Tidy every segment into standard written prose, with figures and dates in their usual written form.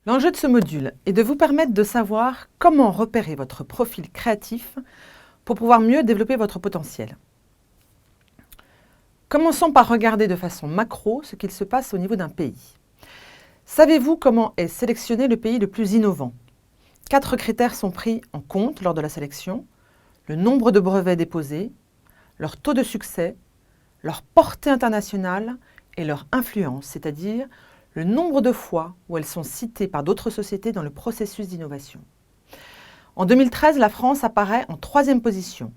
L'enjeu de ce module est de vous permettre de savoir comment repérer votre profil créatif pour pouvoir mieux développer votre potentiel. Commençons par regarder de façon macro ce qu'il se passe au niveau d'un pays. Savez-vous comment est sélectionné le pays le plus innovant ? 4 critères sont pris en compte lors de la sélection: le nombre de brevets déposés, leur taux de succès, leur portée internationale et leur influence, c'est-à-dire le nombre de fois où elles sont citées par d'autres sociétés dans le processus d'innovation. En 2013, la France apparaît en 3e position,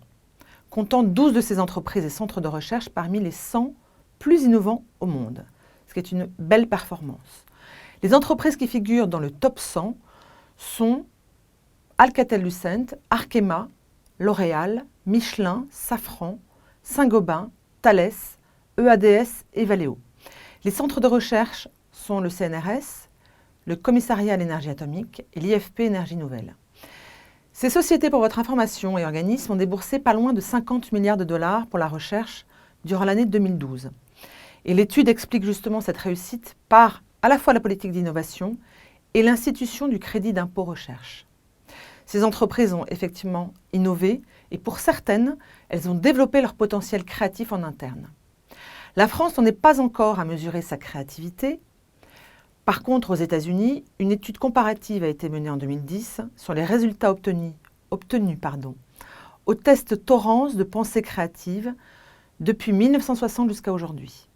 comptant 12 de ses entreprises et centres de recherche parmi les 100 plus innovants au monde, ce qui est une belle performance. Les entreprises qui figurent dans le top 100 sont Alcatel-Lucent, Arkema, L'Oréal, Michelin, Safran, Saint-Gobain, Thales, EADS et Valeo. Les centres de recherche sont le CNRS, le Commissariat à l'énergie atomique et l'IFP Énergie Nouvelle. Ces sociétés, pour votre information, et organismes ont déboursé pas loin de 50 milliards de dollars pour la recherche durant l'année 2012. Et l'étude explique justement cette réussite par à la fois la politique d'innovation et l'institution du crédit d'impôt recherche. Ces entreprises ont effectivement innové et pour certaines, elles ont développé leur potentiel créatif en interne. La France n'en est pas encore à mesurer sa créativité. Par contre, aux États-Unis, une étude comparative a été menée en 2010 sur les résultats obtenus au test Torrance de pensée créative depuis 1960 jusqu'à aujourd'hui.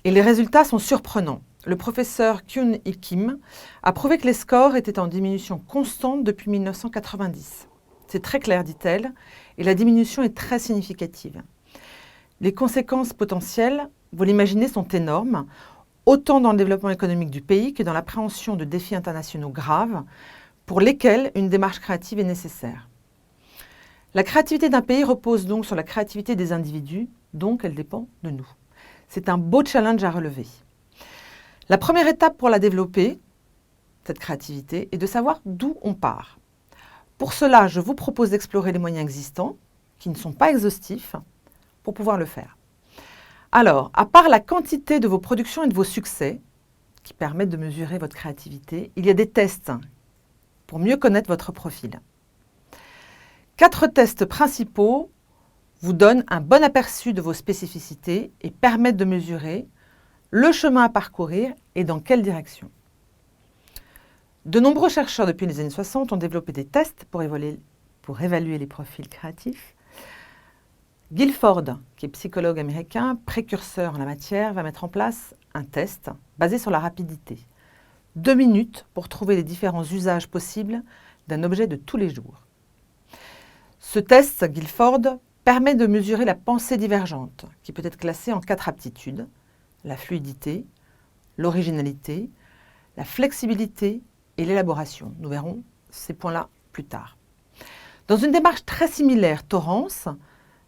Et les résultats sont surprenants. Le professeur Kyun-hee Kim a prouvé que les scores étaient en diminution constante depuis 1990. C'est très clair, dit-elle, et la diminution est très significative. Les conséquences potentielles, vous l'imaginez, sont énormes, autant dans le développement économique du pays que dans l'appréhension de défis internationaux graves pour lesquels une démarche créative est nécessaire. La créativité d'un pays repose donc sur la créativité des individus, donc elle dépend de nous. C'est un beau challenge à relever. La première étape pour la développer, cette créativité, est de savoir d'où on part. Pour cela, je vous propose d'explorer les moyens existants, qui ne sont pas exhaustifs, pour pouvoir le faire. Alors, à part la quantité de vos productions et de vos succès, qui permettent de mesurer votre créativité, il y a des tests pour mieux connaître votre profil. 4 tests principaux vous donnent un bon aperçu de vos spécificités et permettent de mesurer le chemin à parcourir et dans quelle direction. De nombreux chercheurs depuis les années 60 ont développé des tests pour évaluer les profils créatifs. Guilford, qui est psychologue américain, précurseur en la matière, va mettre en place un test basé sur la rapidité. 2 minutes pour trouver les différents usages possibles d'un objet de tous les jours. Ce test, Guilford, permet de mesurer la pensée divergente, qui peut être classée en 4 aptitudes: la fluidité, l'originalité, la flexibilité et l'élaboration. Nous verrons ces points-là plus tard. Dans une démarche très similaire, Torrance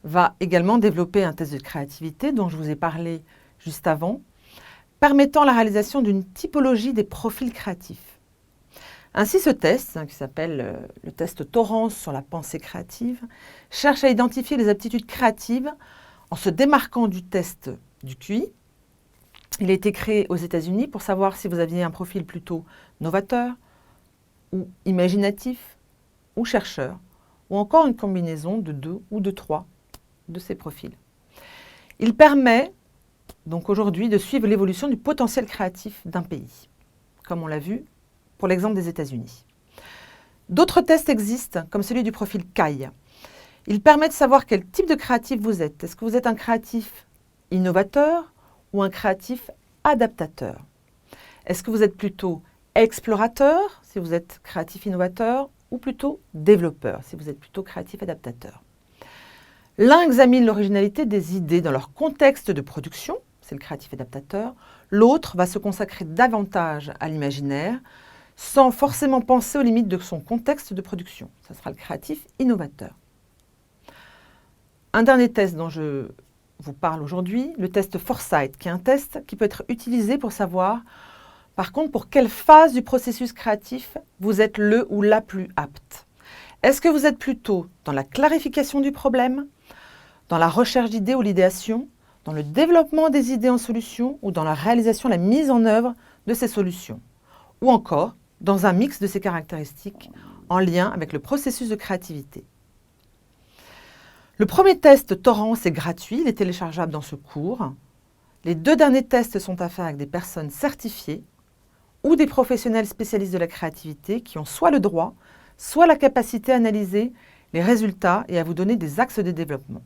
va également développer un test de créativité dont je vous ai parlé juste avant, permettant la réalisation d'une typologie des profils créatifs. Ainsi, ce test, qui s'appelle le test Torrance sur la pensée créative, cherche à identifier les aptitudes créatives en se démarquant du test du QI. Il a été créé aux États-Unis pour savoir si vous aviez un profil plutôt novateur, ou imaginatif, ou chercheur, ou encore une combinaison de 2 ou de 3 de ces profils. Il permet donc aujourd'hui de suivre l'évolution du potentiel créatif d'un pays, comme on l'a vu pour l'exemple des États-Unis. D'autres tests existent, comme celui du profil CAI. Il permet de savoir quel type de créatif vous êtes. Est-ce que vous êtes un créatif innovateur ou un créatif adaptateur? Est-ce que vous êtes plutôt explorateur, si vous êtes créatif innovateur, ou plutôt développeur, si vous êtes plutôt créatif adaptateur? L'un examine l'originalité des idées dans leur contexte de production, c'est le créatif adaptateur. L'autre va se consacrer davantage à l'imaginaire, sans forcément penser aux limites de son contexte de production. Ce sera le créatif innovateur. Un dernier test dont je vous parle aujourd'hui, le test Foresight, qui est un test qui peut être utilisé pour savoir, par contre, pour quelle phase du processus créatif vous êtes le ou la plus apte. Est-ce que vous êtes plutôt dans la clarification du problème, dans la recherche d'idées ou l'idéation, dans le développement des idées en solution ou dans la réalisation, la mise en œuvre de ces solutions, ou encore dans un mix de ces caractéristiques en lien avec le processus de créativité. Le premier test Torrance est gratuit, il est téléchargeable dans ce cours. Les 2 derniers tests sont à faire avec des personnes certifiées ou des professionnels spécialistes de la créativité qui ont soit le droit, soit la capacité à analyser les résultats et à vous donner des axes de développement.